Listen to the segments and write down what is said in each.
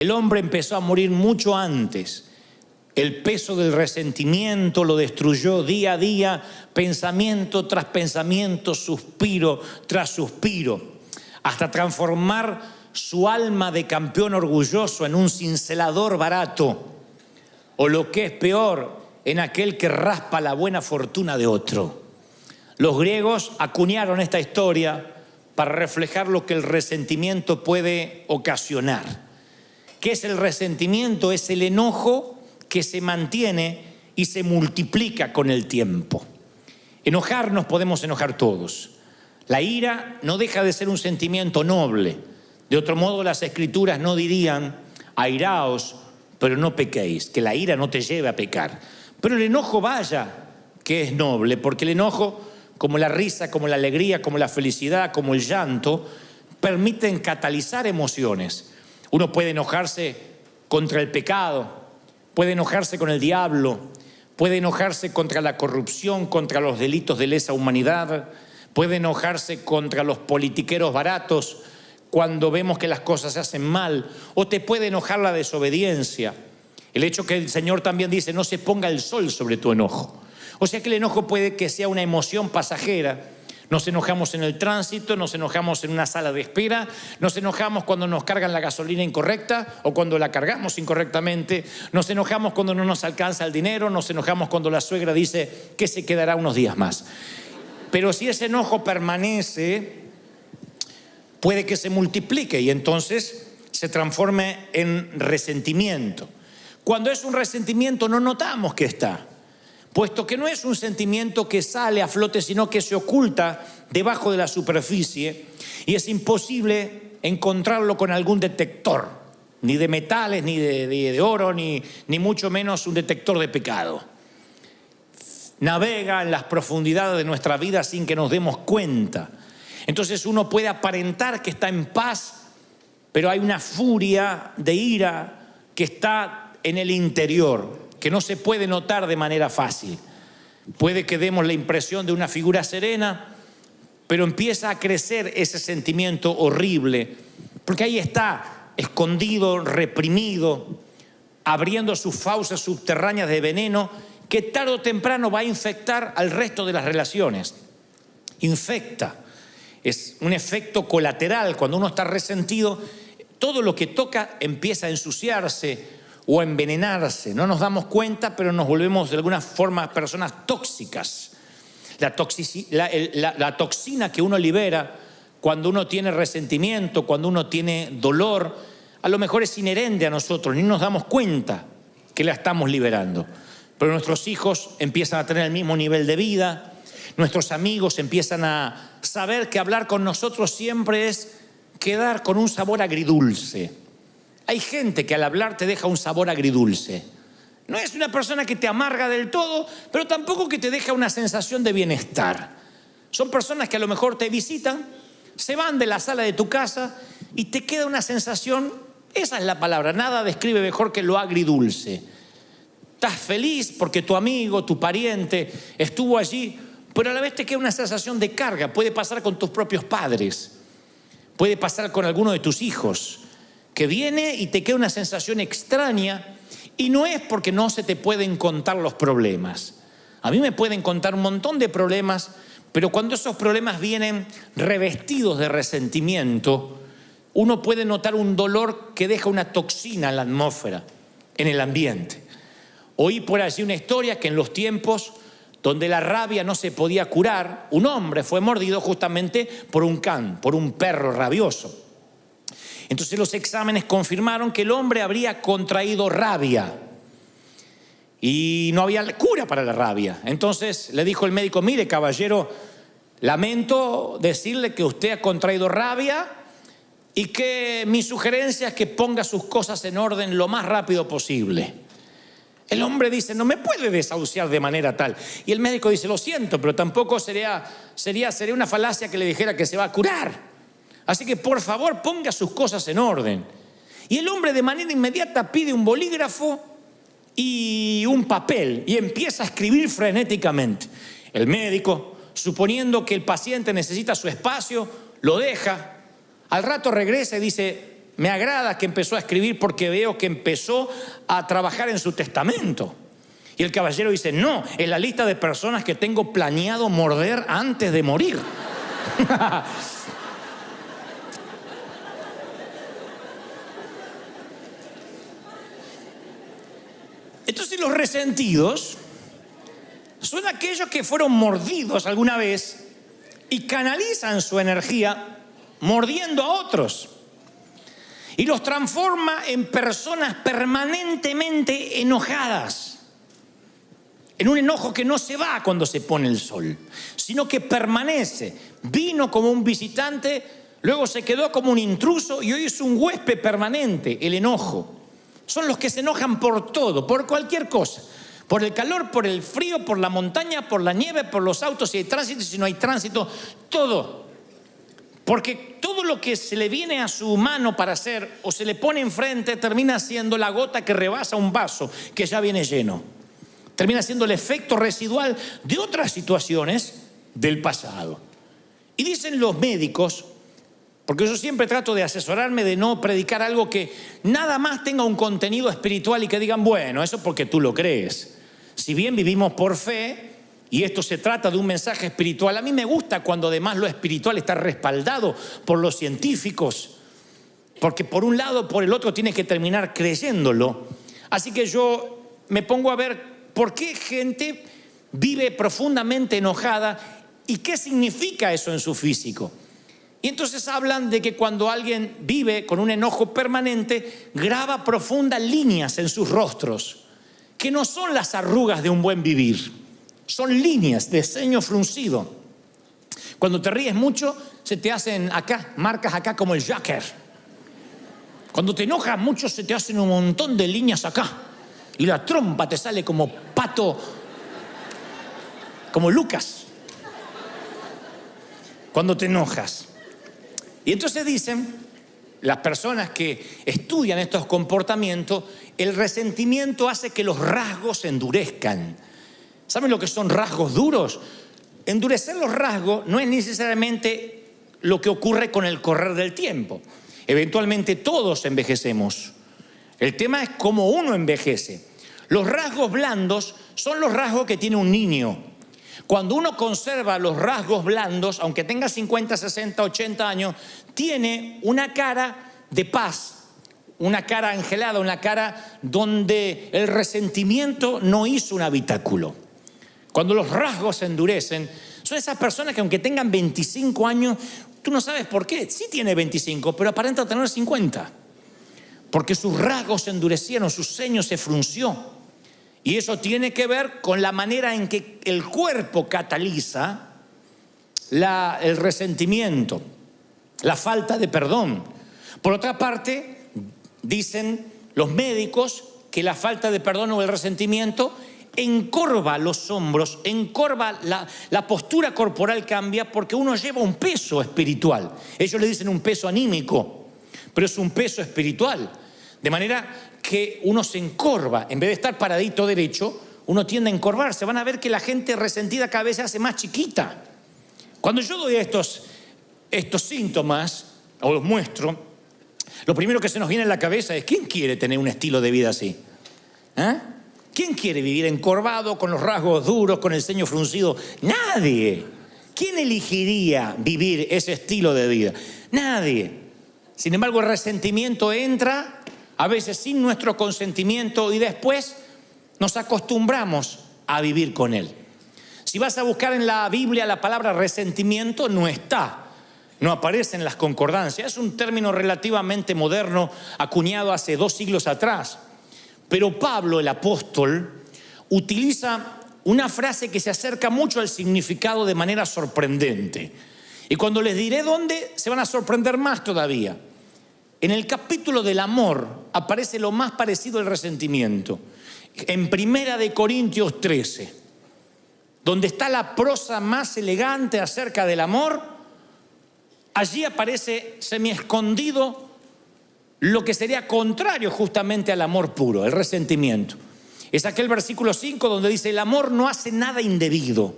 El hombre empezó a morir mucho antes. El peso del resentimiento lo destruyó día a día, pensamiento tras pensamiento, suspiro tras suspiro, hasta transformar su alma de campeón orgulloso en un cincelador barato, o lo que es peor, en aquel que raspa la buena fortuna de otro. Los griegos acuñaron esta historia para reflejar lo que el resentimiento puede ocasionar. ¿Qué es el resentimiento? Es el enojo que se mantiene y se multiplica con el tiempo. Enojarnos podemos enojar todos. La ira no deja de ser un sentimiento noble. De otro modo, las Escrituras no dirían: airaos, pero no pequéis, que la ira no te lleve a pecar. Pero el enojo, vaya que es noble, porque el enojo, como la risa, como la alegría, como la felicidad, como el llanto, permiten catalizar emociones. Uno puede enojarse contra el pecado, puede enojarse con el diablo, puede enojarse contra la corrupción, contra los delitos de lesa humanidad, puede enojarse contra los politiqueros baratos cuando vemos que las cosas se hacen mal, o te puede enojar la desobediencia. El hecho que el Señor también dice: no se ponga el sol sobre tu enojo. O sea que el enojo puede que sea una emoción pasajera. Nos enojamos en el tránsito, nos enojamos en una sala de espera, nos enojamos cuando nos cargan la gasolina incorrecta o cuando la cargamos incorrectamente, nos enojamos cuando no nos alcanza el dinero, nos enojamos cuando la suegra dice que se quedará unos días más. Pero si ese enojo permanece, puede que se multiplique y entonces se transforme en resentimiento. Cuando es un resentimiento no notamos que está, puesto que no es un sentimiento que sale a flote, sino que se oculta debajo de la superficie y es imposible encontrarlo con algún detector, ni de metales, ni de oro, ni mucho menos un detector de pecado. Navega en las profundidades de nuestra vida sin que nos demos cuenta. Entonces uno puede aparentar que está en paz, pero hay una furia de ira que está en el interior, que no se puede notar de manera fácil. Puede que demos la impresión de una figura serena, pero empieza a crecer ese sentimiento horrible, porque ahí está, escondido, reprimido, abriendo sus fauces subterráneas de veneno, que tarde o temprano va a infectar al resto de las relaciones. Infecta. Es un efecto colateral. Cuando uno está resentido, todo lo que toca empieza a ensuciarse o a envenenarse. No nos damos cuenta, pero nos volvemos de alguna forma personas tóxicas. La toxina que uno libera cuando uno tiene resentimiento, cuando uno tiene dolor, a lo mejor es inherente a nosotros, ni nos damos cuenta que la estamos liberando. Pero nuestros hijos empiezan a tener el mismo nivel de vida, nuestros amigos empiezan a saber que hablar con nosotros siempre es quedar con un sabor agridulce. Hay gente que al hablar te deja un sabor agridulce. No es una persona que te amarga del todo, pero tampoco que te deja una sensación de bienestar. Son personas que a lo mejor te visitan, se van de la sala de tu casa y te queda una sensación, esa es la palabra, nada describe mejor que lo agridulce. Estás feliz porque tu amigo, tu pariente estuvo allí, pero a la vez te queda una sensación de carga. Puede pasar con tus propios padres, puede pasar con alguno de tus hijos, que viene y te queda una sensación extraña, y no es porque no se te pueden contar los problemas. A mí me pueden contar un montón de problemas, pero cuando esos problemas vienen revestidos de resentimiento, uno puede notar un dolor que deja una toxina en la atmósfera, en el ambiente. Oí por allí una historia que en los tiempos donde la rabia no se podía curar, un hombre fue mordido justamente por un can, por un perro rabioso. Entonces los exámenes confirmaron que el hombre habría contraído rabia y no había cura para la rabia. Entonces le dijo el médico: mire, caballero, lamento decirle que usted ha contraído rabia y que mi sugerencia es que ponga sus cosas en orden lo más rápido posible. El hombre dice: no me puede desahuciar de manera tal. Y el médico dice: lo siento, pero tampoco sería una falacia que le dijera que se va a curar. Así que por favor ponga sus cosas en orden. Y el hombre de manera inmediata pide un bolígrafo y un papel y empieza a escribir frenéticamente. El médico, suponiendo que el paciente necesita su espacio, lo deja. Al rato regresa y dice: me agrada que empezó a escribir porque veo que empezó a trabajar en su testamento. Y el caballero dice, no, es la lista de personas que tengo planeado morder antes de morir. Entonces los resentidos son aquellos que fueron mordidos alguna vez y canalizan su energía mordiendo a otros. Y los transforma en personas permanentemente enojadas. En un enojo que no se va cuando se pone el sol, sino que permanece. Vino como un visitante, luego se quedó como un intruso y hoy es un huésped permanente, el enojo. Son los que se enojan por todo, por cualquier cosa. Por el calor, por el frío, por la montaña, por la nieve, por los autos, si hay tránsito, si no hay tránsito, todo. Porque todo lo que se le viene a su mano para hacer o se le pone enfrente termina siendo la gota que rebasa un vaso que ya viene lleno. Termina siendo el efecto residual de otras situaciones del pasado. Y dicen los médicos, porque yo siempre trato de asesorarme de no predicar algo que nada más tenga un contenido espiritual y que digan, bueno, eso porque tú lo crees. Si bien vivimos por fe y esto se trata de un mensaje espiritual, a mí me gusta cuando además lo espiritual está respaldado por los científicos, porque por un lado o por el otro tienes que terminar creyéndolo. Así que yo me pongo a ver por qué gente vive profundamente enojada y qué significa eso en su físico. Y entonces hablan de que cuando alguien vive con un enojo permanente, graba profundas líneas en sus rostros, que no son las arrugas de un buen vivir, son líneas de ceño fruncido. Cuando te ríes mucho, se te hacen acá, marcas acá como el Joker. Cuando te enojas mucho, se te hacen un montón de líneas acá. Y la trompa te sale como pato, como Lucas. Cuando te enojas. Y entonces dicen, las personas que estudian estos comportamientos, el resentimiento hace que los rasgos se endurezcan. ¿Saben lo que son rasgos duros? Endurecer los rasgos no es necesariamente lo que ocurre con el correr del tiempo. Eventualmente todos envejecemos. El tema es cómo uno envejece. Los rasgos blandos son los rasgos que tiene un niño. Cuando uno conserva los rasgos blandos, aunque tenga 50, 60, 80 años, tiene una cara de paz, una cara angelada, una cara donde el resentimiento no hizo un habitáculo. Cuando los rasgos se endurecen, son esas personas que aunque tengan 25 años, tú no sabes por qué. Sí tiene 25, pero aparenta tener 50. Porque sus rasgos se endurecieron, su ceño se frunció. Y eso tiene que ver con la manera en que el cuerpo cataliza el resentimiento, la falta de perdón. Por otra parte, dicen los médicos que la falta de perdón o el resentimiento encorva los hombros, encorva la postura corporal cambia porque uno lleva un peso espiritual. Ellos le dicen un peso anímico, pero es un peso espiritual. De manera que uno se encorva, en vez de estar paradito derecho, uno tiende a encorvarse. Van a ver que la gente resentida cada vez se hace más chiquita. Cuando yo doy estos síntomas, o los muestro, lo primero que se nos viene a la cabeza es, ¿quién quiere tener un estilo de vida así? ¿Quién quiere vivir encorvado, con los rasgos duros, con el ceño fruncido? Nadie. ¿Quién elegiría vivir ese estilo de vida? Nadie. Sin embargo, el resentimiento entra a veces sin nuestro consentimiento y después nos acostumbramos a vivir con él. Si vas a buscar en la Biblia la palabra resentimiento, no está, no aparece en las concordancias. Es un término relativamente moderno, acuñado hace 2 siglos atrás. Pero Pablo, el apóstol, utiliza una frase que se acerca mucho al significado de manera sorprendente. Y cuando les diré dónde, se van a sorprender más todavía. En el capítulo del amor aparece lo más parecido al resentimiento. En 1 Corintios 13, donde está la prosa más elegante acerca del amor, allí aparece semiescondido lo que sería contrario justamente al amor puro, el resentimiento. Es aquel versículo 5 donde dice, el amor no hace nada indebido.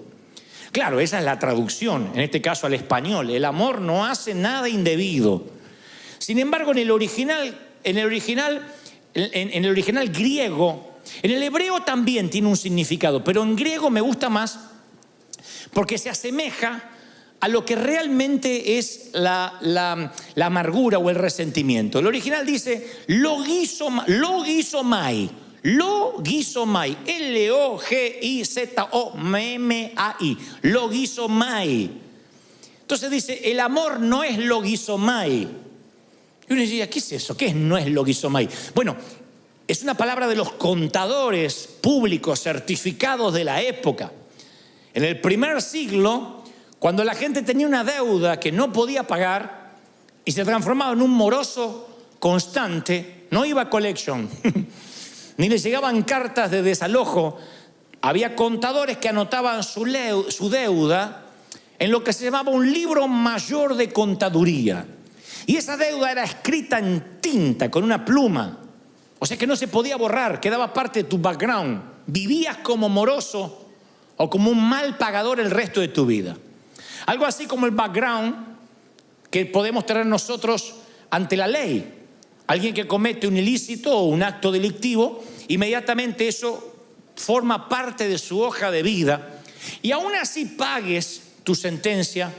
Claro, esa es la traducción, en este caso al español. El amor no hace nada indebido, Sin embargo, en el original griego, en el hebreo también tiene un significado, pero en griego me gusta más porque se asemeja a lo que realmente es la amargura o el resentimiento. El original dice logizomai, Logizomai, logizomai. Entonces dice, el amor no es logizomai. Y uno decía, ¿qué es eso? ¿Qué no es logizomai? Bueno, es una palabra de los contadores públicos certificados de la época. En el primer siglo, cuando la gente tenía una deuda que no podía pagar y se transformaba en un moroso constante, no iba a collection, ni le llegaban cartas de desalojo. Había contadores que anotaban su deuda en lo que se llamaba un libro mayor de contaduría. Y esa deuda era escrita en tinta, con una pluma. O sea que no se podía borrar, quedaba parte de tu background. Vivías como moroso o como un mal pagador el resto de tu vida. Algo así como el background que podemos tener nosotros ante la ley. Alguien que comete un ilícito o un acto delictivo, inmediatamente eso forma parte de su hoja de vida. Y aún así pagues tu sentencia,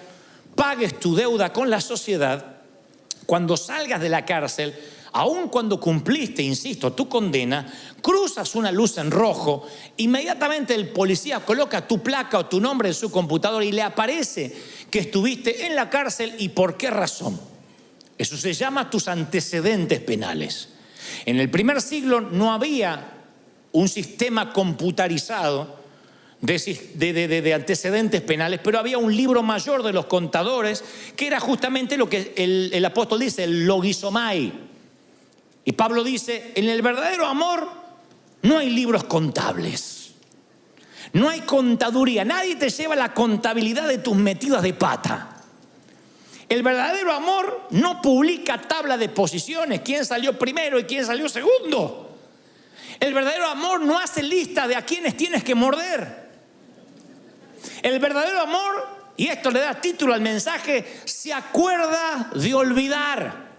pagues tu deuda con la sociedad, cuando salgas de la cárcel, aun cuando cumpliste, insisto, tu condena, cruzas una luz en rojo, inmediatamente el policía coloca tu placa o tu nombre en su computadora y le aparece que estuviste en la cárcel y por qué razón. Eso se llama tus antecedentes penales. En el primer siglo no había un sistema computarizado de antecedentes penales, pero había un libro mayor de los contadores que era justamente lo que el apóstol dice, el logizomai. Y Pablo dice, en el verdadero amor no hay libros contables, no hay contaduría, nadie te lleva la contabilidad de tus metidas de pata. El verdadero amor no publica tabla de posiciones, quién salió primero y quién salió segundo. El verdadero amor no hace lista de a quienes tienes que morder. El verdadero amor, y esto le da título al mensaje, se acuerda de olvidar.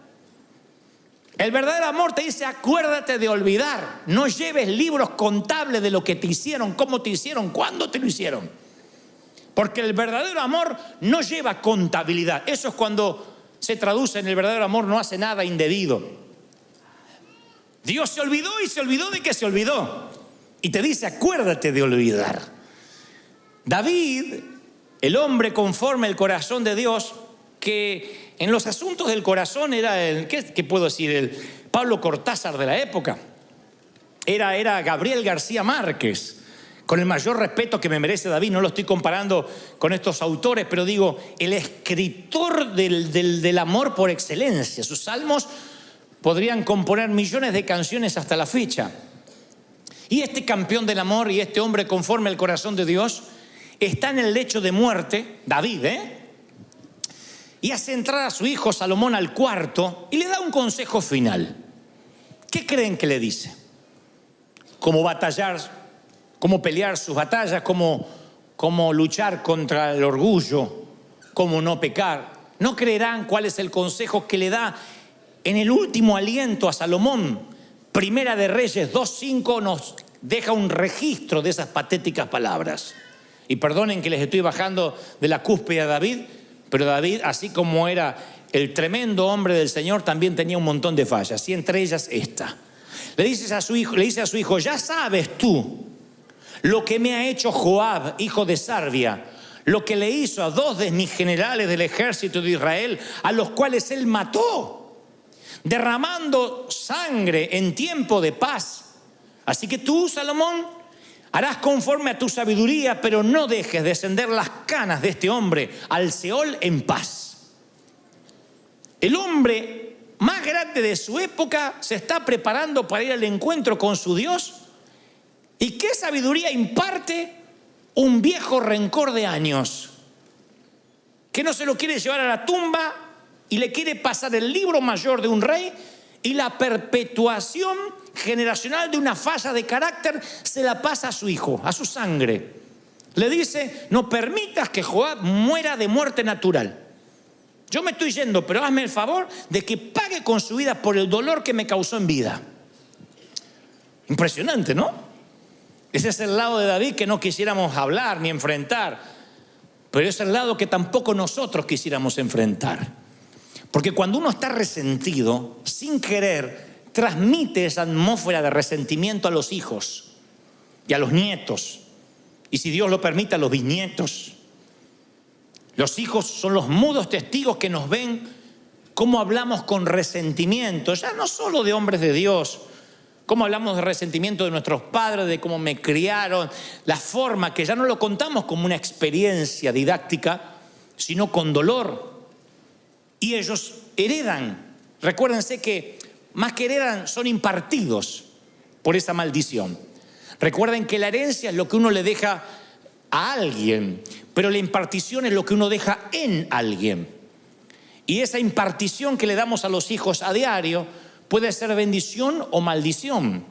El verdadero amor te dice, acuérdate de olvidar. No lleves libros contables de lo que te hicieron, cómo te hicieron, cuándo te lo hicieron. Porque el verdadero amor no lleva contabilidad. Eso es cuando se traduce en el verdadero amor, no hace nada indebido. Dios se olvidó y se olvidó de que se olvidó. Y te dice, acuérdate de olvidar. David, el hombre conforme al corazón de Dios, que en los asuntos del corazón era ¿qué puedo decir? El Pablo Cortázar de la época. Era Gabriel García Márquez. Con el mayor respeto que me merece David, no lo estoy comparando con estos autores, pero digo, el escritor del amor por excelencia. Sus salmos podrían componer millones de canciones hasta la fecha. Y este campeón del amor y este hombre conforme al corazón de Dios está en el lecho de muerte, David, y hace entrar a su hijo Salomón al cuarto y le da un consejo final. ¿Qué creen que le dice? ¿Cómo batallar? ¿Cómo pelear sus batallas? ¿Cómo luchar contra el orgullo? ¿Cómo no pecar? No creerán cuál es el consejo que le da en el último aliento a Salomón. Primera de Reyes 2:5 nos deja un registro de esas patéticas palabras. Y perdonen que les estoy bajando de la cúspide a David, pero David, así como era el tremendo hombre del Señor, también tenía un montón de fallas, y entre ellas esta. Le dice a su hijo, ya sabes tú lo que me ha hecho Joab, hijo de Sarvia, lo que le hizo a 2 de mis generales del ejército de Israel, a los cuales él mató, derramando sangre en tiempo de paz. Así que tú, Salomón, harás conforme a tu sabiduría, pero no dejes descender las canas de este hombre al Seol en paz. El hombre más grande de su época se está preparando para ir al encuentro con su Dios. ¿Y qué sabiduría imparte un viejo rencor de años que no se lo quiere llevar a la tumba y le quiere pasar el libro mayor de un rey y la perpetuación generacional de una falla de carácter se la pasa a su hijo, a su sangre? Le dice, no permitas que Joab muera de muerte natural. Yo me estoy yendo, pero hazme el favor de que pague con su vida por el dolor que me causó en vida. Impresionante, ¿no? Ese es el lado de David que no quisiéramos hablar ni enfrentar, pero es el lado que tampoco nosotros quisiéramos enfrentar. Porque cuando uno está resentido, sin querer, transmite esa atmósfera de resentimiento a los hijos y a los nietos. Y si Dios lo permite, a los bisnietos. Los hijos son los mudos testigos que nos ven cómo hablamos con resentimiento, ya no solo de hombres de Dios, cómo hablamos de resentimiento de nuestros padres, de cómo me criaron, la forma que ya no lo contamos como una experiencia didáctica, sino con dolor. Y ellos heredan. Recuérdense que más que heredan, son impartidos por esa maldición. Recuerden que la herencia es lo que uno le deja a alguien, pero la impartición es lo que uno deja en alguien. Y esa impartición que le damos a los hijos a diario puede ser bendición o maldición.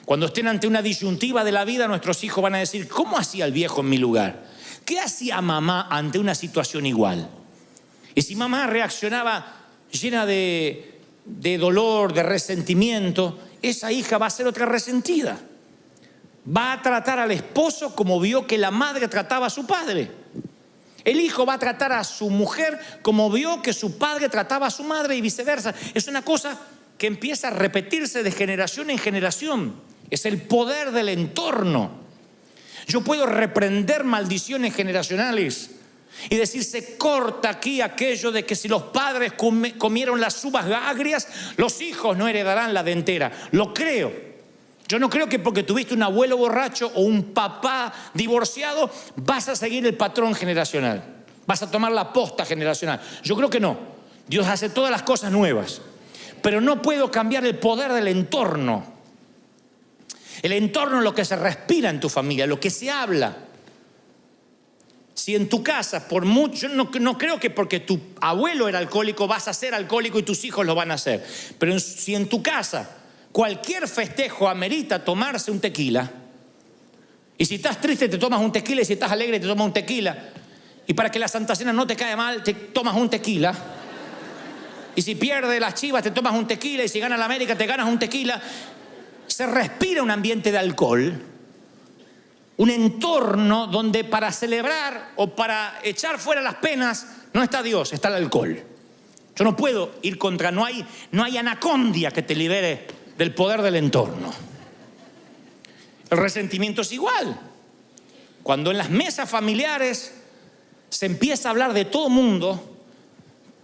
Cuando estén ante una disyuntiva de la vida, nuestros hijos van a decir: ¿cómo hacía el viejo en mi lugar? ¿Qué hacía mamá ante una situación igual? Y si mamá reaccionaba llena de dolor, de resentimiento, esa hija va a ser otra resentida. Va a tratar al esposo como vio que la madre trataba a su padre. El hijo va a tratar a su mujer como vio que su padre trataba a su madre y viceversa. Es una cosa que empieza a repetirse de generación en generación. Es el poder del entorno. Yo puedo reprender maldiciones generacionales y decir: se corta aquí aquello de que si los padres comieron las uvas agrias, los hijos no heredarán la dentera. Lo creo. Yo no creo que porque tuviste un abuelo borracho o un papá divorciado vas a seguir el patrón generacional, vas a tomar la posta generacional. Yo creo que no. Dios hace todas las cosas nuevas, pero no puedo cambiar el poder del entorno. El entorno es lo que se respira en tu familia, lo que se habla. Si en tu casa, por mucho, no creo que porque tu abuelo era alcohólico vas a ser alcohólico y tus hijos lo van a hacer, pero si en tu casa cualquier festejo amerita tomarse un tequila, y si estás triste te tomas un tequila, y si estás alegre te tomas un tequila, y para que la Santa Cena no te caiga mal te tomas un tequila, y si pierde las Chivas te tomas un tequila, y si gana la América te ganas un tequila. Se respira un ambiente de alcohol, un entorno donde para celebrar o para echar fuera las penas no está Dios, está el alcohol. Yo no puedo ir contra, no hay anacondia que te libere del poder del entorno. El resentimiento es igual. Cuando en las mesas familiares se empieza a hablar de todo mundo,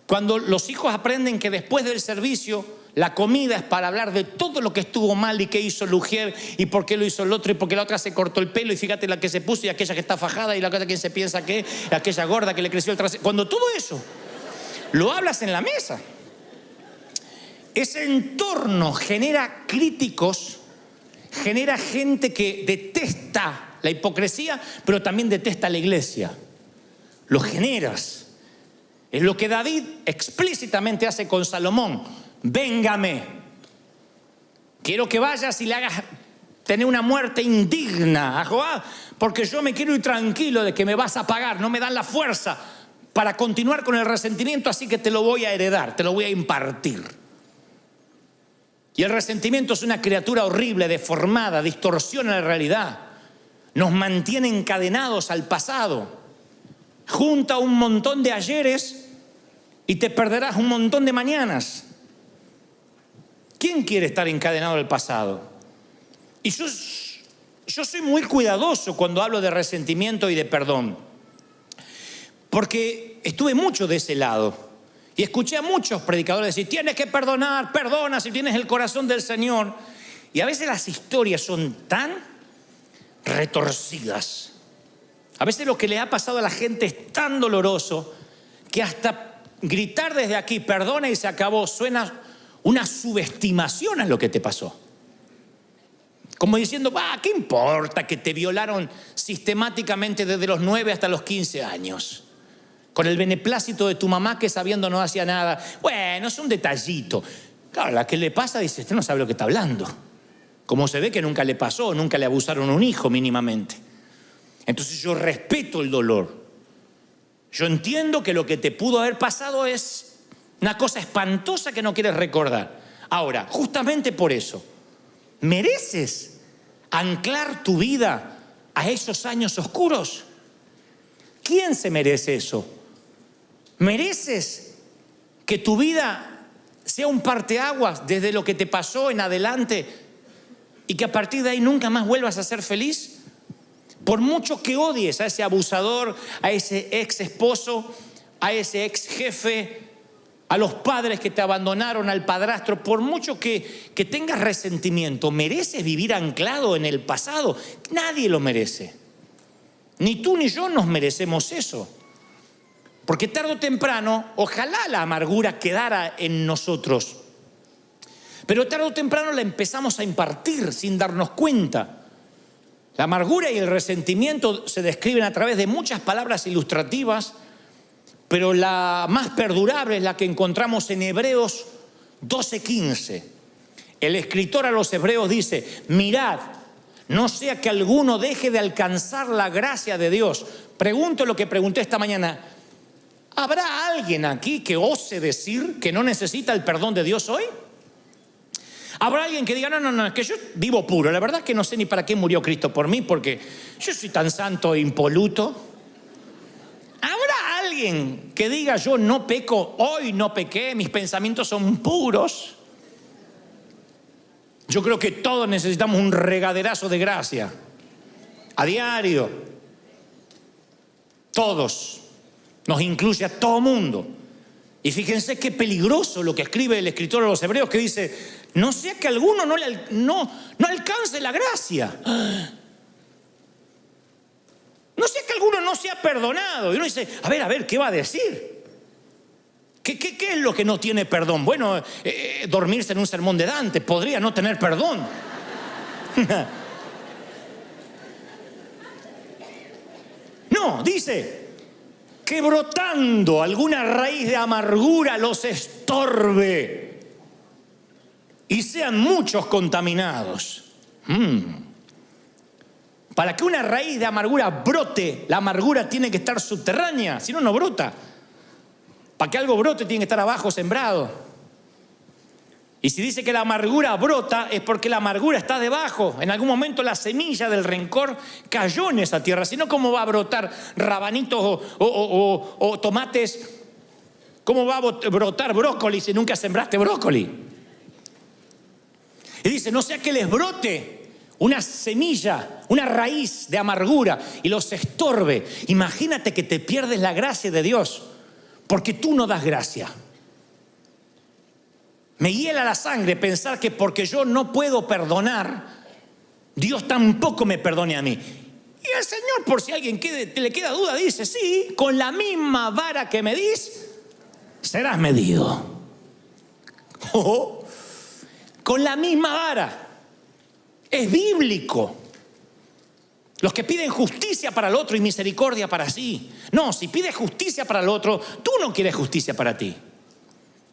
cuando los hijos aprenden que después del servicio la comida es para hablar de todo lo que estuvo mal y qué hizo el ujier y por qué lo hizo el otro y por qué la otra se cortó el pelo y fíjate la que se puso y aquella que está fajada y la otra que se piensa que aquella gorda que le creció el trasero. Cuando todo eso lo hablas en la mesa, ese entorno genera críticos, genera gente que detesta la hipocresía, pero también detesta la iglesia. Lo generas. Es lo que David explícitamente hace con Salomón. Véngame. Quiero que vayas y le hagas tener una muerte indigna a Joab, porque yo me quiero ir tranquilo de que me vas a pagar. No me dan la fuerza para continuar con el resentimiento, así que te lo voy a heredar, te lo voy a impartir. Y el resentimiento es una criatura horrible, deformada, distorsiona la realidad. Nos mantiene encadenados al pasado. Junta un montón de ayeres y te perderás un montón de mañanas. ¿Quién quiere estar encadenado al pasado? Y yo soy muy cuidadoso cuando hablo de resentimiento y de perdón, porque estuve mucho de ese lado. Y escuché a muchos predicadores decir: tienes que perdonar, perdona si tienes el corazón del Señor. Y a veces las historias son tan retorcidas. A veces lo que le ha pasado a la gente es tan doloroso que hasta gritar desde aquí, perdona y se acabó, suena una subestimación a lo que te pasó. Como diciendo: ¿qué importa que te violaron sistemáticamente desde los 9 hasta los 15 años? Con el beneplácito de tu mamá que sabiendo no hacía nada. Bueno, es un detallito. Claro, la que le pasa dice: este no sabe lo que está hablando. Como se ve que nunca le pasó, nunca le abusaron a un hijo mínimamente. Entonces yo respeto el dolor. Yo entiendo que lo que te pudo haber pasado es una cosa espantosa que no quieres recordar. Ahora, justamente por eso, ¿mereces anclar tu vida a esos años oscuros? ¿Quién se merece eso? ¿Mereces que tu vida sea un parteaguas desde lo que te pasó en adelante y que a partir de ahí nunca más vuelvas a ser feliz? Por mucho que odies a ese abusador, a ese ex esposo, a ese ex jefe, a los padres que te abandonaron, al padrastro, por mucho que tengas resentimiento, ¿mereces vivir anclado en el pasado? Nadie lo merece. Ni tú ni yo nos merecemos eso. Porque tarde o temprano, ojalá la amargura quedara en nosotros, pero tarde o temprano la empezamos a impartir sin darnos cuenta. La amargura y el resentimiento se describen a través de muchas palabras ilustrativas, pero la más perdurable es la que encontramos en Hebreos 12:15. El escritor a los hebreos dice: mirad, no sea que alguno deje de alcanzar la gracia de Dios. Pregunto lo que pregunté esta mañana: ¿habrá alguien aquí que ose decir que no necesita el perdón de Dios hoy? ¿Habrá alguien que diga, no, es que yo vivo puro, la verdad es que no sé ni para qué murió Cristo por mí, porque yo soy tan santo e impoluto? ¿Habrá alguien que diga, yo no peco, hoy no pequé, mis pensamientos son puros? Yo creo que todos necesitamos un regaderazo de gracia, a diario. Todos, nos incluye a todo mundo. Y fíjense qué peligroso lo que escribe el escritor a los hebreos, que dice: no sea que alguno no alcance la gracia. No sea que alguno no sea perdonado. Y uno dice, a ver, ¿qué va a decir? ¿Qué es lo que no tiene perdón? Bueno, dormirse en un sermón de Dante podría no tener perdón. No, dice que brotando alguna raíz de amargura los estorbe y sean muchos contaminados. Para que una raíz de amargura brote, la amargura tiene que estar subterránea, si no, no brota. Para que algo brote tiene que estar abajo sembrado. Y si dice que la amargura brota, es porque la amargura está debajo. En algún momento la semilla del rencor cayó en esa tierra. Si no, ¿cómo va a brotar rabanitos o tomates? ¿Cómo va a brotar brócoli si nunca sembraste brócoli? Y dice, no sea que les brote una semilla, una raíz de amargura y los estorbe. Imagínate que te pierdes la gracia de Dios porque tú no das gracia. Me hiela la sangre pensar que porque yo no puedo perdonar, Dios tampoco me perdone a mí. Y el Señor, por si a alguien le queda duda, dice, sí, con la misma vara que medís, serás medido. Con la misma vara. Es bíblico. Los que piden justicia para el otro y misericordia para sí. No, si pides justicia para el otro, tú no quieres justicia para ti.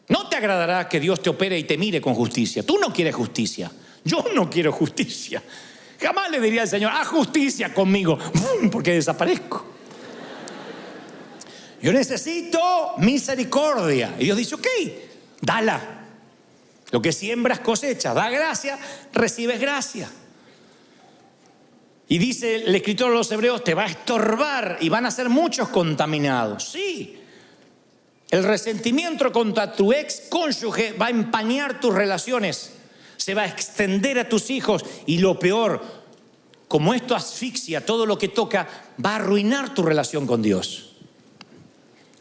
No te agradará que Dios te opere y te mire con justicia. Tú no quieres justicia. Yo no quiero justicia. Jamás le diría al Señor, haz justicia conmigo, porque desaparezco. Yo necesito misericordia. Y Dios dice, ok, dala. Lo que siembras cosecha. Da gracia, recibes gracia. Y dice el escritor de los hebreos, te va a estorbar y van a ser muchos contaminados. Sí. El resentimiento contra tu ex cónyuge va a empañar tus relaciones, se va a extender a tus hijos y lo peor, como esto asfixia todo lo que toca, va a arruinar tu relación con Dios.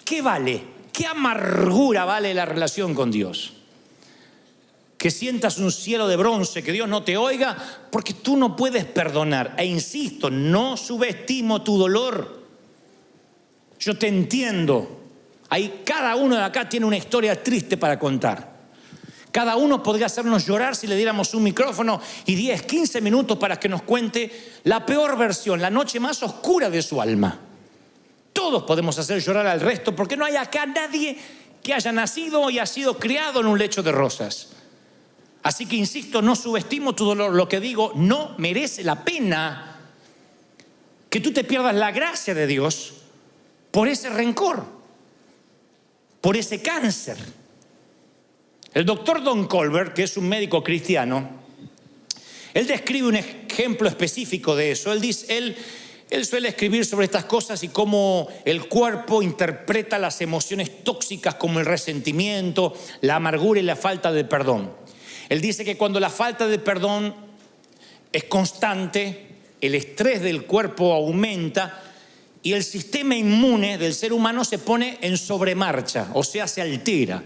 ¿Qué vale? ¿Qué amargura vale la relación con Dios? Que sientas un cielo de bronce, que Dios no te oiga porque tú no puedes perdonar. E insisto, no subestimo tu dolor. Yo te entiendo. Ahí cada uno de acá tiene una historia triste para contar. Cada uno podría hacernos llorar si le diéramos un micrófono y 10, 15 minutos para que nos cuente la peor versión, la noche más oscura de su alma. Todos podemos hacer llorar al resto porque no hay acá nadie que haya nacido y ha sido criado en un lecho de rosas. Así que insisto, no subestimo tu dolor. Lo que digo, no merece la pena que tú te pierdas la gracia de Dios por ese rencor, por ese cáncer. El doctor Don Colbert, que es un médico cristiano, él describe un ejemplo específico de eso. Él suele escribir sobre estas cosas y cómo el cuerpo interpreta las emociones tóxicas como el resentimiento, la amargura y la falta de perdón. Él dice que cuando la falta de perdón es constante, el estrés del cuerpo aumenta y el sistema inmune del ser humano se pone en sobremarcha, o sea, se altera.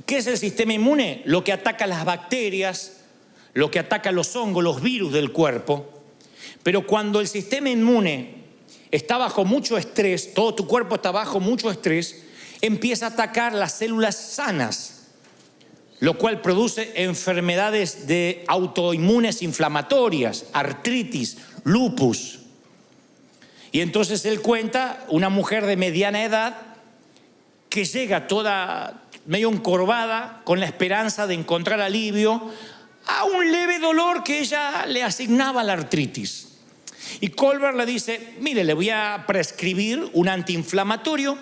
¿Qué es el sistema inmune? Lo que ataca las bacterias, lo que ataca los hongos, los virus del cuerpo. Pero cuando el sistema inmune está bajo mucho estrés, todo tu cuerpo está bajo mucho estrés, empieza a atacar las células sanas, lo cual produce enfermedades de autoinmunes inflamatorias, artritis, lupus. Y entonces él cuenta una mujer de mediana edad que llega toda medio encorvada con la esperanza de encontrar alivio a un leve dolor que ella le asignaba a la artritis. Y Colbert le dice, mire, le voy a prescribir un antiinflamatorio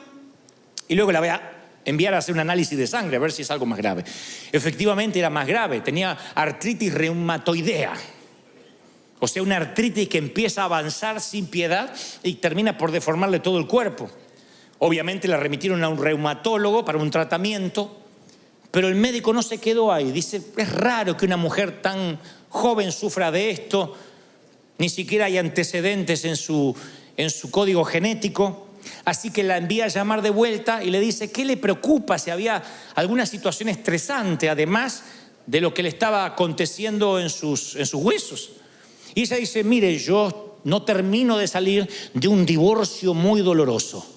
y luego la voy a enviar a hacer un análisis de sangre a ver si es algo más grave. Efectivamente era más grave, tenía artritis reumatoidea. O sea, una artritis que empieza a avanzar sin piedad y termina por deformarle todo el cuerpo. Obviamente la remitieron a un reumatólogo para un tratamiento, pero el médico no se quedó ahí. Dice, es raro que una mujer tan joven sufra de esto, ni siquiera hay antecedentes en su código genético. Así que la envía a llamar de vuelta y le dice, ¿qué le preocupa? Si había alguna situación estresante, además de lo que le estaba aconteciendo en sus huesos. Y ella dice, mire, yo no termino de salir de un divorcio muy doloroso.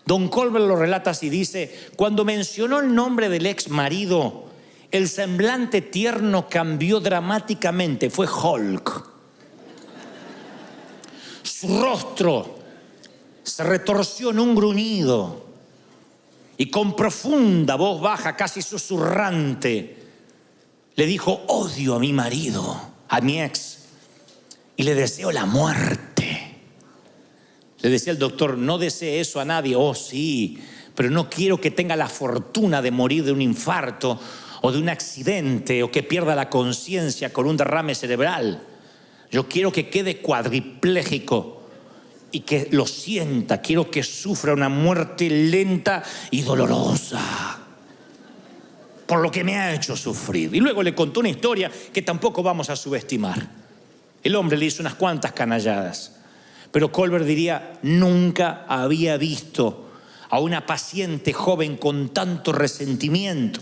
Don Colbert lo relata así, dice, cuando mencionó el nombre del ex marido, el semblante tierno cambió dramáticamente, fue Hulk. Su rostro se retorció en un gruñido y con profunda voz baja, casi susurrante, le dijo, odio a mi marido, a mi ex, y le deseo la muerte. Le decía el doctor, no desee eso a nadie. Oh, sí, pero no quiero que tenga la fortuna de morir de un infarto o de un accidente o que pierda la conciencia con un derrame cerebral. Yo quiero que quede cuadripléjico y que lo sienta. Quiero que sufra una muerte lenta y dolorosa por lo que me ha hecho sufrir. Y luego le contó una historia que tampoco vamos a subestimar. El hombre le hizo unas cuantas canalladas, pero Colbert diría, nunca había visto a una paciente joven con tanto resentimiento.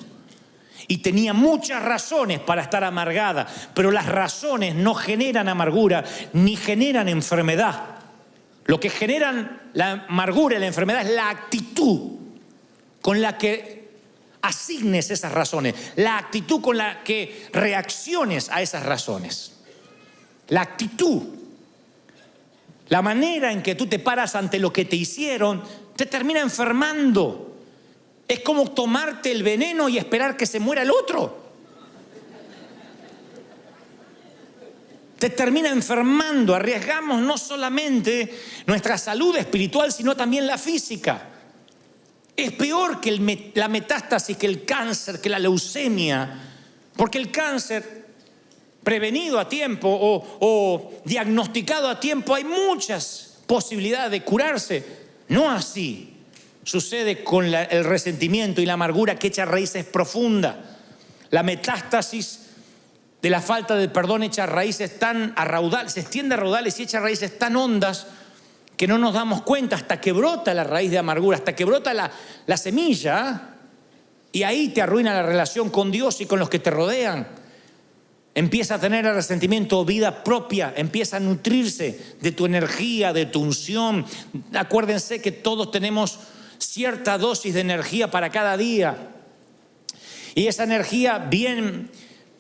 Y tenía muchas razones para estar amargada, pero las razones no generan amargura ni generan enfermedad. Lo que generan la amargura y la enfermedad es la actitud con la que asignes esas razones, la actitud con la que reacciones a esas razones. La actitud, la manera en que tú te paras ante lo que te hicieron, te termina enfermando. Es como tomarte el veneno y esperar que se muera el otro. Te termina enfermando. Arriesgamos no solamente nuestra salud espiritual, sino también la física. Es peor que la metástasis, que el cáncer, que la leucemia, porque el cáncer prevenido a tiempo o diagnosticado a tiempo, hay muchas posibilidades de curarse. No así sucede con el resentimiento y la amargura que echa raíces profundas. La metástasis de la falta de perdón echa raíces tan a raudales, se extiende a raudales y echa raíces tan hondas que no nos damos cuenta hasta que brota la raíz de amargura, hasta que brota la semilla, y ahí te arruina la relación con Dios y con los que te rodean. Empieza a tener el resentimiento vida propia, empieza a nutrirse de tu energía, de tu unción. Acuérdense que todos tenemos cierta dosis de energía para cada día. Y esa energía bien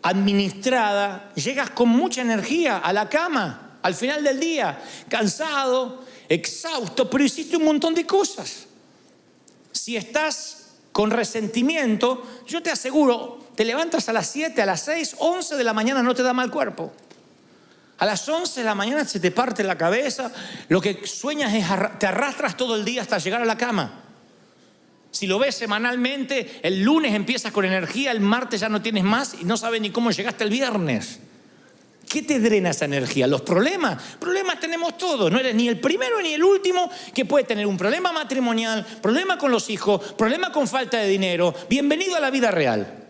administrada, llegas con mucha energía a la cama, al final del día, cansado, exhausto, pero hiciste un montón de cosas. Si estás con resentimiento, yo te aseguro, te levantas a las 7, a las 6, 11 de la mañana, no te da mal cuerpo. A las 11 de la mañana se te parte la cabeza, lo que sueñas es, te arrastras todo el día hasta llegar a la cama. Si lo ves semanalmente, el lunes empiezas con energía, el martes ya no tienes más y no sabes ni cómo llegaste el viernes. ¿Qué te drena esa energía? Los problemas. Problemas tenemos todos. No eres ni el primero ni el último que puede tener un problema matrimonial, problema con los hijos, problema con falta de dinero. Bienvenido a la vida real.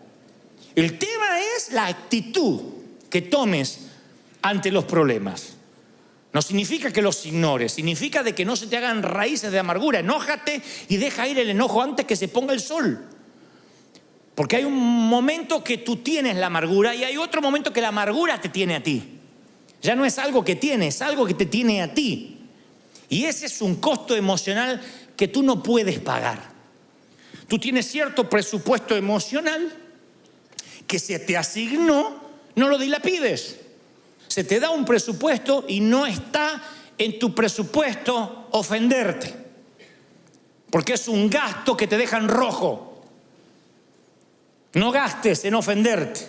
El tema es la actitud que tomes ante los problemas. No significa que los ignores, significa de que no se te hagan raíces de amargura. Enójate y deja ir el enojo antes que se ponga el sol. Porque hay un momento que tú tienes la amargura y hay otro momento que la amargura te tiene a ti. Ya no es algo que tienes, es algo que te tiene a ti. Y ese es un costo emocional que tú no puedes pagar. Tú tienes cierto presupuesto emocional que se te asignó, no lo dilapides. Se te da un presupuesto y no está en tu presupuesto ofenderte. Porque es un gasto que te deja en rojo. No gastes en ofenderte.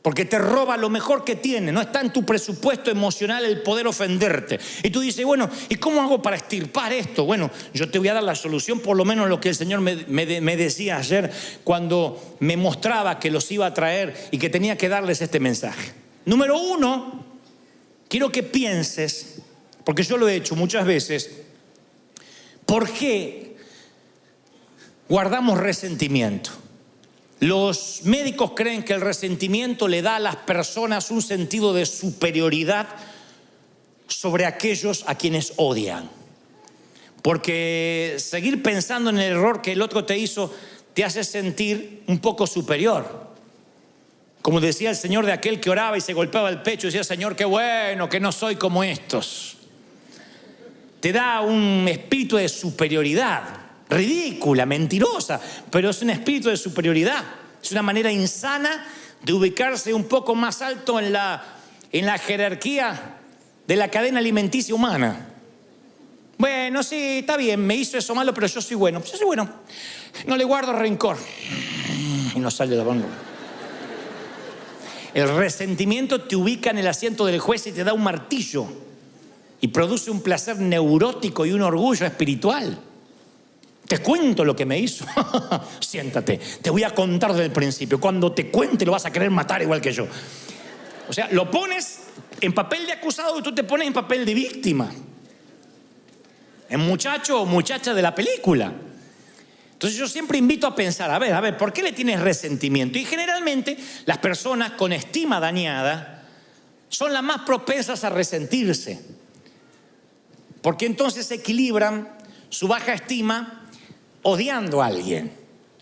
Porque te roba lo mejor que tiene. No está en tu presupuesto emocional el poder ofenderte. Y tú dices, bueno, ¿y cómo hago para extirpar esto? Bueno, yo te voy a dar la solución, por lo menos lo que el Señor me decía ayer cuando me mostraba que los iba a traer y que tenía que darles este mensaje. Número 1, quiero que pienses, porque yo lo he hecho muchas veces, ¿por qué guardamos resentimiento? Los médicos creen que el resentimiento le da a las personas un sentido de superioridad sobre aquellos a quienes odian. Porque seguir pensando en el error que el otro te hizo te hace sentir un poco superior. Como decía el Señor de aquel que oraba y se golpeaba el pecho y decía, Señor, qué bueno que no soy como estos. Te da un espíritu de superioridad, ridícula, mentirosa, pero es un espíritu de superioridad. Es una manera insana de ubicarse un poco más alto en la jerarquía de la cadena alimenticia humana. Bueno, sí, está bien, me hizo eso malo, pero yo soy bueno. Yo soy bueno, no le guardo rencor. Y no sale la boca. El resentimiento te ubica en el asiento del juez y te da un martillo y produce un placer neurótico y un orgullo espiritual. Te cuento lo que me hizo. Siéntate, te voy a contar desde el principio. Cuando te cuente lo vas a querer matar igual que yo. O sea, lo pones en papel de acusado y tú te pones en papel de víctima. En muchacho o muchacha de la película. Entonces yo siempre invito a pensar, a ver, ¿por qué le tienes resentimiento? Y generalmente las personas con estima dañada son las más propensas a resentirse. Porque entonces equilibran su baja estima odiando a alguien.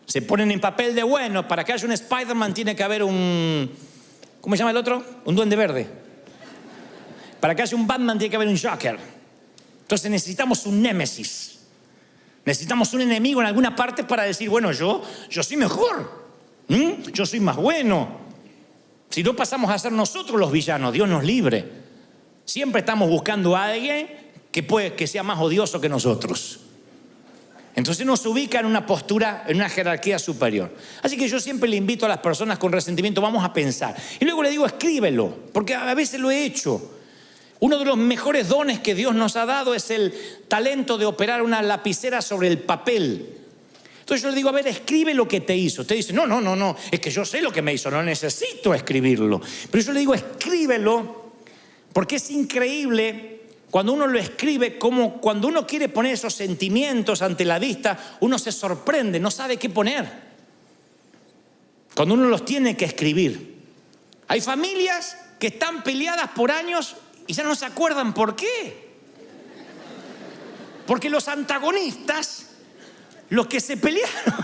Se ponen en papel de bueno, para que haya un Spider-Man tiene que haber un... ¿Cómo se llama el otro? Un duende verde. Para que haya un Batman tiene que haber un Joker. Entonces necesitamos un némesis. Necesitamos un enemigo en alguna parte para decir, bueno, yo soy mejor. Yo soy más bueno. Si no pasamos a ser nosotros los villanos, Dios nos libre. Siempre estamos buscando a alguien que sea más odioso que nosotros. Entonces nos ubica en una postura, en una jerarquía superior. Así que yo siempre le invito a las personas con resentimiento, vamos a pensar. Y luego le digo, escríbelo, porque a veces lo he hecho. Uno de los mejores dones que Dios nos ha dado es el talento de operar una lapicera sobre el papel. Entonces yo le digo, a ver, escribe lo que te hizo. Te dice, no, es que yo sé lo que me hizo, no necesito escribirlo. Pero yo le digo, escríbelo, porque es increíble cuando uno lo escribe, como cuando uno quiere poner esos sentimientos ante la vista, uno se sorprende, no sabe qué poner. Cuando uno los tiene que escribir. Hay familias que están peleadas por años y ya no se acuerdan por qué. Porque los antagonistas, los que se pelearon,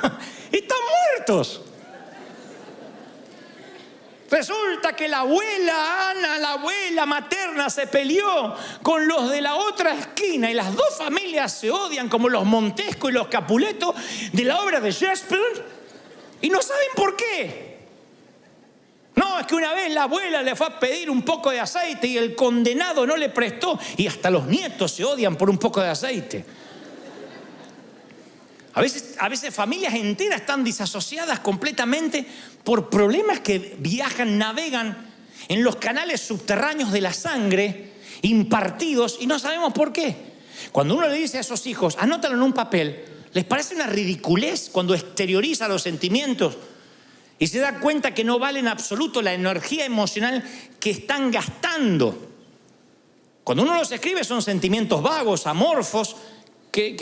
están muertos. Resulta que la abuela Ana, la abuela materna, se peleó con los de la otra esquina y las dos familias se odian como los Montesco y los Capuleto de la obra de Shakespeare y no saben por qué. No, es que una vez la abuela le fue a pedir un poco de aceite y el condenado no le prestó y hasta los nietos se odian por un poco de aceite. A veces familias enteras están disasociadas completamente por problemas que viajan, navegan en los canales subterráneos de la sangre, impartidos, y no sabemos por qué. Cuando uno le dice a esos hijos, anótalo en un papel, les parece una ridiculez cuando exterioriza los sentimientos y se da cuenta que no vale en absoluto la energía emocional que están gastando. Cuando uno los escribe son sentimientos vagos, amorfos, que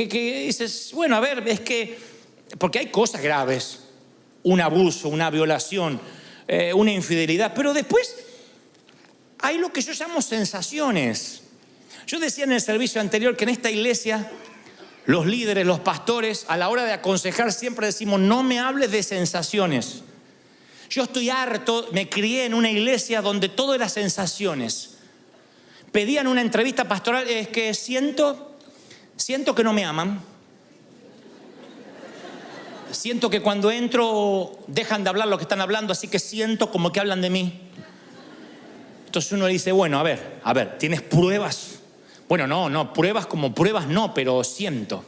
dices, bueno, a ver, es que, porque hay cosas graves, un abuso, una violación, una infidelidad, pero después hay lo que yo llamo sensaciones. Yo decía en el servicio anterior que en esta iglesia los líderes, los pastores, a la hora de aconsejar siempre decimos, no me hables de sensaciones. Yo estoy harto, me crié en una iglesia donde todo era sensaciones. Pedían una entrevista pastoral, es que siento que no me aman. Siento que cuando entro dejan de hablar lo que están hablando, así que siento como que hablan de mí. Entonces uno le dice, bueno, a ver, ¿tienes pruebas? Bueno, no, pruebas como pruebas no, pero siento.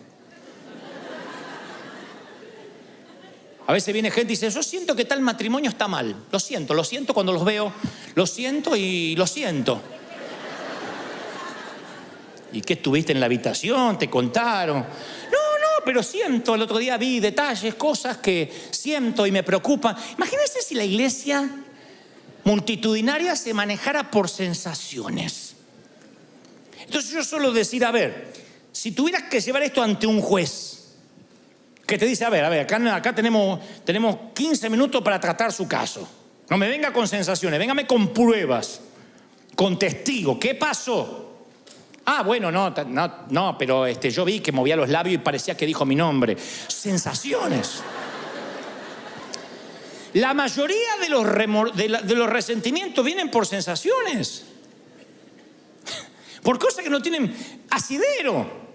A veces viene gente y dice, yo siento que tal matrimonio está mal. Lo siento cuando los veo, lo siento y lo siento. ¿Y qué estuviste en la habitación? ¿Te contaron? No, pero siento. El otro día vi detalles, cosas que siento y me preocupan. Imagínense si la iglesia multitudinaria se manejara por sensaciones. Entonces yo suelo decir, a ver, si tuvieras que llevar esto ante un juez, que te dice, a ver, acá tenemos 15 minutos para tratar su caso. No me venga con sensaciones, véngame con pruebas, con testigos. ¿Qué pasó? Ah, bueno, no, pero yo vi que movía los labios y parecía que dijo mi nombre. Sensaciones. La mayoría de los resentimientos vienen por sensaciones. Por cosas que no tienen asidero.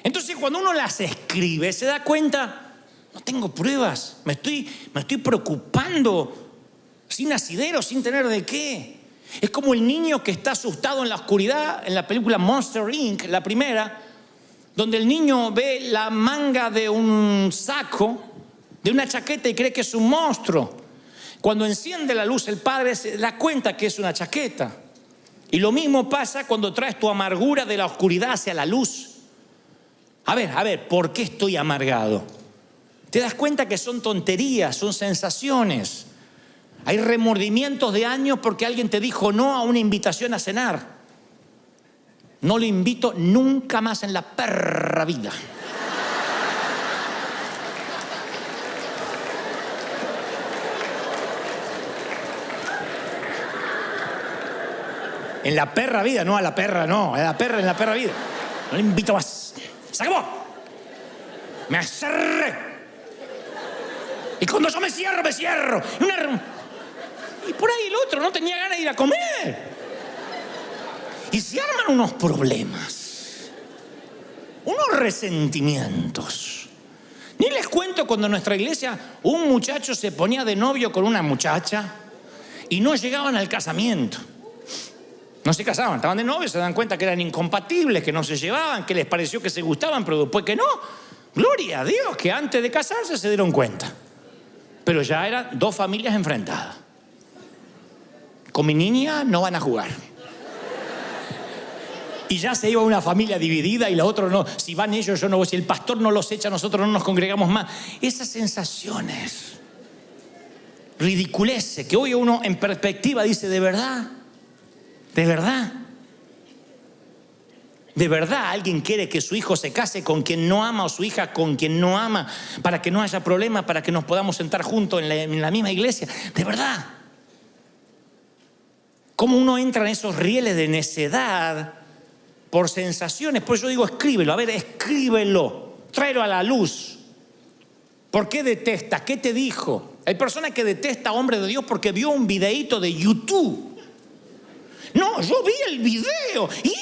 Entonces cuando uno las escribe se da cuenta, no tengo pruebas, me estoy preocupando sin asidero, sin tener de qué. Es como el niño que está asustado en la oscuridad en la película Monster Inc., la primera, donde el niño ve la manga de un saco, de una chaqueta y cree que es un monstruo. Cuando enciende la luz el padre se da cuenta que es una chaqueta. Y lo mismo pasa cuando traes tu amargura de la oscuridad hacia la luz. A ver, ¿por qué estoy amargado? Te das cuenta que son tonterías, son sensaciones. Hay remordimientos de años porque alguien te dijo no a una invitación a cenar. No le invito nunca más en la perra vida. En la perra vida, no a la perra, no. En la perra vida. No le invito más. ¡Se acabó! Me cerré. Y cuando yo me cierro. Y por ahí el otro no tenía ganas de ir a comer. Y se arman unos problemas. Unos resentimientos. Ni les cuento cuando en nuestra iglesia un muchacho se ponía de novio con una muchacha y no llegaban al casamiento. No se casaban, estaban de novios, se dan cuenta que eran incompatibles, que no se llevaban, que les pareció que se gustaban, pero después que no. Gloria a Dios, que antes de casarse se dieron cuenta. Pero ya eran dos familias enfrentadas. Con mi niña no van a jugar. Y ya se iba una familia dividida y la otra no. Si van ellos, yo no voy. Si el pastor no los echa, nosotros no nos congregamos más. Esas sensaciones, ridiculeces, que hoy uno en perspectiva dice, ¿de verdad? ¿De verdad? ¿De verdad alguien quiere que su hijo se case con quien no ama o su hija con quien no ama para que no haya problema, para que nos podamos sentar juntos en la misma iglesia? ¿De verdad? ¿Cómo uno entra en esos rieles de necedad por sensaciones? Pues yo digo, escríbelo, escríbelo, tráelo a la luz. ¿Por qué detesta? ¿Qué te dijo? Hay personas que detestan a hombres de Dios porque vio un videíto de YouTube. No, yo vi el video y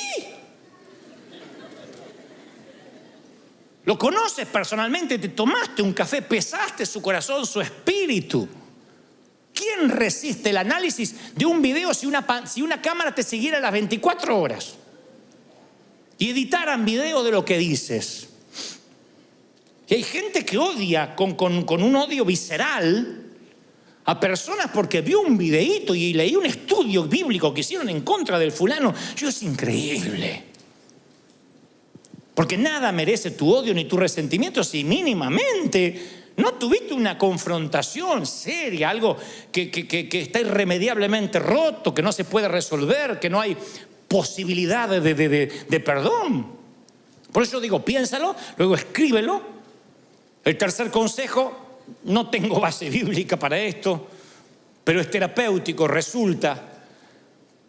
lo conoces personalmente, te tomaste un café, pesaste su corazón, su espíritu. ¿Quién resiste el análisis de un video si una cámara te siguiera las 24 horas y editaran video de lo que dices? Y hay gente que odia con un odio visceral a personas porque vio un videíto y leí un estudio bíblico que hicieron en contra del fulano. Es increíble. Porque nada merece tu odio ni tu resentimiento si mínimamente no tuviste una confrontación seria, algo que está irremediablemente roto, que no se puede resolver, que no hay posibilidad de perdón. Por eso digo, piénsalo, luego escríbelo. El tercer consejo, no tengo base bíblica para esto, pero es terapéutico, resulta,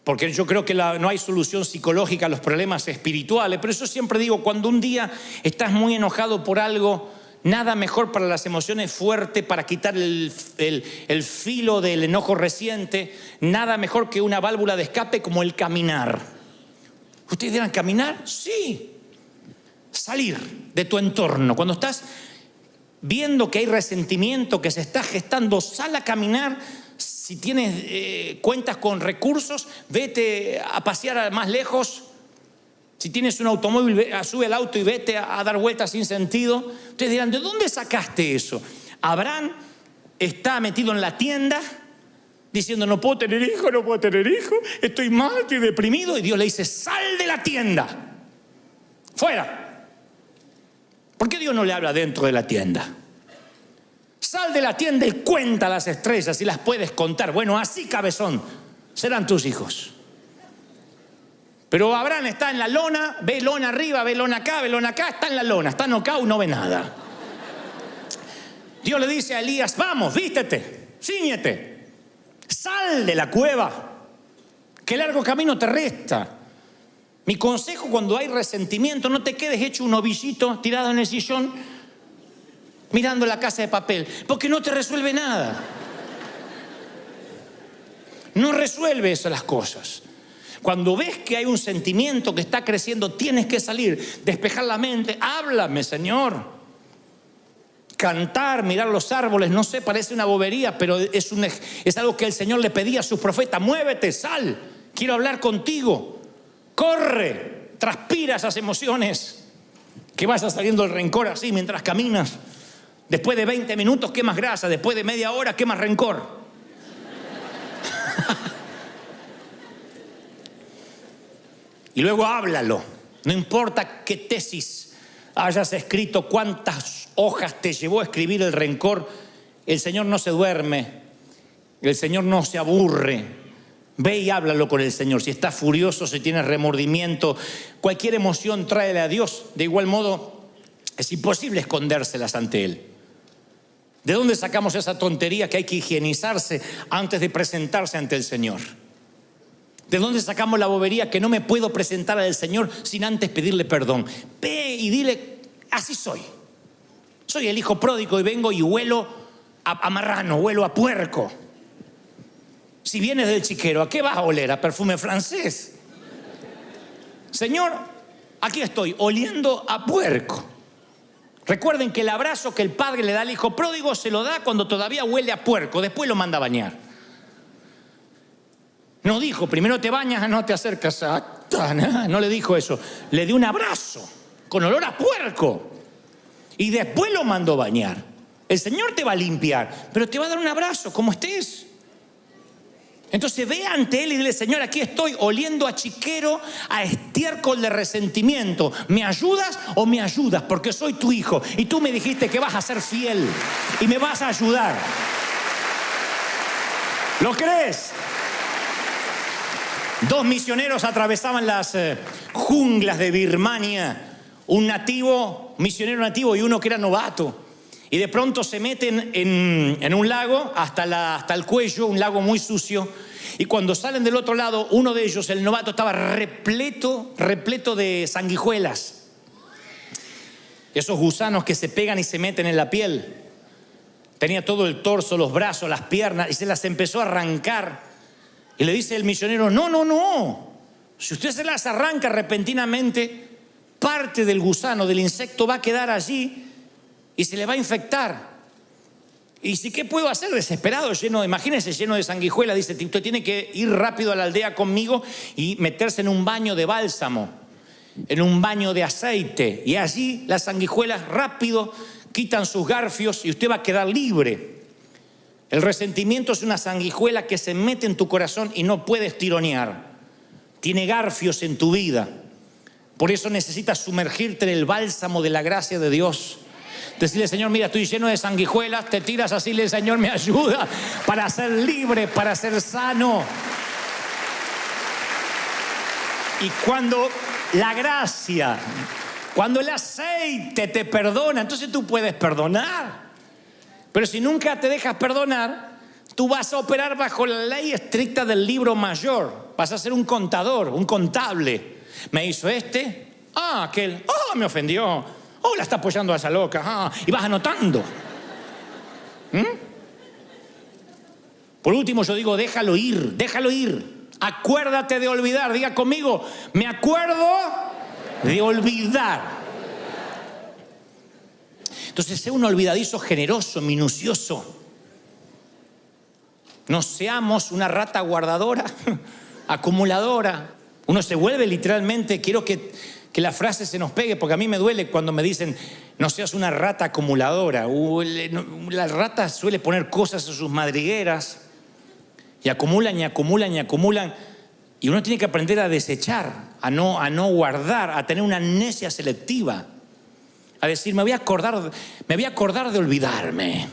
porque yo creo que no hay solución psicológica a los problemas espirituales. Pero eso siempre digo, cuando un día estás muy enojado por algo, nada mejor para las emociones fuerte, para quitar el filo del enojo reciente, nada mejor que una válvula de escape como el caminar. ¿Ustedes dirán caminar? Sí. Salir de tu entorno. Cuando estás viendo que hay resentimiento, que se está gestando, sal a caminar. Si tienes cuentas con recursos, vete a pasear más lejos. Si tienes un automóvil, sube al auto y vete a dar vueltas sin sentido. Ustedes dirán, ¿de dónde sacaste eso? Abraham está metido en la tienda diciendo, no puedo tener hijo, estoy mal, estoy deprimido. Y Dios le dice, sal de la tienda, fuera. ¿Por qué Dios no le habla dentro de la tienda? Sal de la tienda y cuenta las estrellas, si las puedes contar. Bueno, así, cabezón, serán tus hijos. Pero Abraham está en la lona, ve lona arriba, ve lona acá, está en la lona, está knockout, no ve nada. Dios le dice a Elías, vamos, vístete, cíñete, sal de la cueva, que largo camino te resta. Mi consejo cuando hay resentimiento, no te quedes hecho un ovillito tirado en el sillón mirando la Casa de Papel, porque no te resuelve nada. No resuelve eso las cosas. Cuando ves que hay un sentimiento que está creciendo, tienes que salir, despejar la mente. Háblame, Señor. Cantar, mirar los árboles, no sé, parece una bobería, pero es algo que el Señor le pedía a sus profetas. Muévete, sal, quiero hablar contigo. Corre, transpira esas emociones. Que vaya saliendo el rencor así mientras caminas. Después de 20 minutos quemas grasa, después de media hora quemas rencor. Y luego háblalo. No importa qué tesis hayas escrito, cuántas hojas te llevó a escribir el rencor, el Señor no se duerme, el Señor no se aburre. Ve y háblalo con el Señor. Si estás furioso, si tienes remordimiento, cualquier emoción tráela a Dios. De igual modo, es imposible escondérselas ante Él. ¿De dónde sacamos esa tontería que hay que higienizarse antes de presentarse ante el Señor? ¿De dónde sacamos la bobería que no me puedo presentar al Señor sin antes pedirle perdón? Ve y dile, así soy. Soy el hijo pródigo y vengo y huelo a marrano, huelo a puerco. Si vienes del chiquero, ¿a qué vas a oler? ¿A perfume francés? Señor, aquí estoy, oliendo a puerco. Recuerden que el abrazo que el padre le da al hijo pródigo se lo da cuando todavía huele a puerco, después lo manda a bañar. No dijo, primero te bañas, no te acercas a... No le dijo eso. Le dio un abrazo con olor a puerco y después lo mandó a bañar. El Señor te va a limpiar, pero te va a dar un abrazo como estés. Entonces ve ante Él y dile, Señor, aquí estoy oliendo a chiquero, a estiércol de resentimiento. ¿Me ayudas o me ayudas? Porque soy tu hijo y tú me dijiste que vas a ser fiel y me vas a ayudar. ¿Lo crees? 2 misioneros atravesaban las junglas de Birmania. Un misionero nativo y uno que era novato. Y de pronto se meten en un lago hasta el cuello, un lago muy sucio. Y cuando salen del otro lado, uno de ellos, el novato, estaba repleto de sanguijuelas. Esos gusanos que se pegan y se meten en la piel. Tenía todo el torso, los brazos, las piernas, y se las empezó a arrancar. Y le dice el misionero, no. Si usted se las arranca repentinamente, parte del gusano, del insecto, va a quedar allí y se le va a infectar. Y si, ¿qué puedo hacer? Desesperado, imagínese, lleno de sanguijuela. Dice, usted tiene que ir rápido a la aldea conmigo y meterse en un baño de bálsamo, en un baño de aceite. Y allí las sanguijuelas rápido quitan sus garfios y usted va a quedar libre. El resentimiento es una sanguijuela que se mete en tu corazón y no puedes tironear. Tiene garfios en tu vida. Por eso necesitas sumergirte en el bálsamo de la gracia de Dios. Decirle, Señor, mira, estoy lleno de sanguijuelas. Te tiras así, le Señor, me ayuda para ser libre, para ser sano. Y cuando la gracia, cuando el aceite te perdona, entonces tú puedes perdonar. Pero si nunca te dejas perdonar, tú vas a operar bajo la ley estricta del libro mayor. Vas a ser un contador, un contable. Me hizo este, aquel, me ofendió, la está apoyando a esa loca, y vas anotando. Por último yo digo, déjalo ir, déjalo ir. Acuérdate de olvidar, diga conmigo, me acuerdo de olvidar. Entonces, sé un olvidadizo generoso, minucioso. No seamos una rata guardadora, acumuladora. Uno se vuelve literalmente, quiero que la frase se nos pegue, porque a mí me duele cuando me dicen, no seas una rata acumuladora. La rata suele poner cosas en sus madrigueras y acumulan y acumulan y acumulan. Y uno tiene que aprender a desechar, a no guardar, a tener una amnesia selectiva. A decir, me voy a acordar de olvidarme.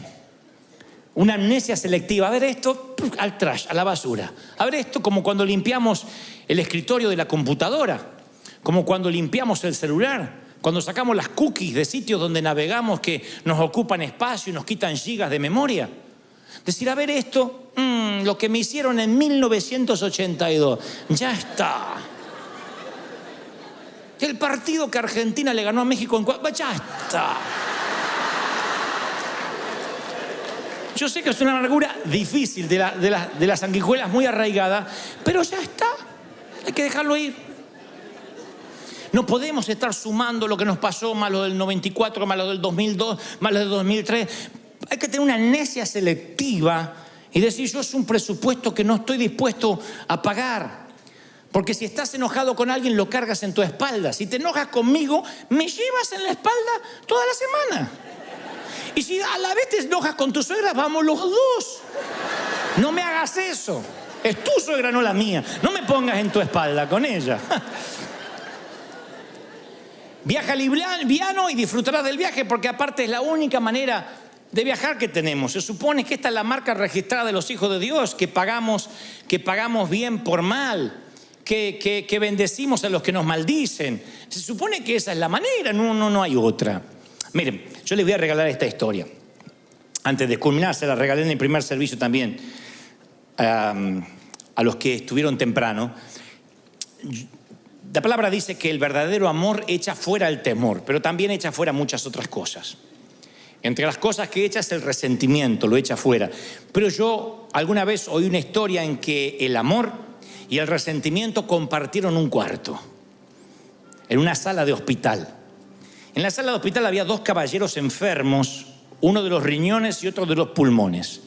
Una amnesia selectiva. A ver esto, al trash, a la basura. A ver esto como cuando limpiamos el escritorio de la computadora. Como cuando limpiamos el celular. Cuando sacamos las cookies de sitios donde navegamos que nos ocupan espacio y nos quitan gigas de memoria. Decir, a ver esto, lo que me hicieron en 1982. Ya está. El partido que Argentina le ganó a México ya está. Yo sé que es una amargura difícil de las sanguijuelas muy arraigada, pero ya está. Hay que dejarlo ir. No podemos estar sumando lo que nos pasó, más lo del 94, más lo del 2002, más lo del 2003. Hay que tener una amnesia selectiva y decir, yo es un presupuesto que no estoy dispuesto a pagar. Porque si estás enojado con alguien, lo cargas en tu espalda. Si te enojas conmigo, me llevas en la espalda toda la semana. Y si a la vez te enojas con tu suegra, vamos los dos. No me hagas eso. Es tu suegra, no la mía. No me pongas en tu espalda con ella. Viaja liviano y disfrutarás del viaje, porque aparte es la única manera de viajar que tenemos. Se supone que esta es la marca registrada de los hijos de Dios, que pagamos bien por mal. Que bendecimos a los que nos maldicen. Se supone que esa es la manera, no hay otra. Miren, yo les voy a regalar esta historia. Antes de culminar, se la regalé en el primer servicio también a los que estuvieron temprano. La palabra dice que el verdadero amor echa fuera el temor, pero también echa fuera muchas otras cosas. Entre las cosas que echa es el resentimiento, lo echa fuera. Pero yo alguna vez oí una historia en que el amor y el resentimiento compartieron un cuarto en una sala de hospital. En la sala de hospital había dos caballeros enfermos, uno de los riñones y otro de los pulmones.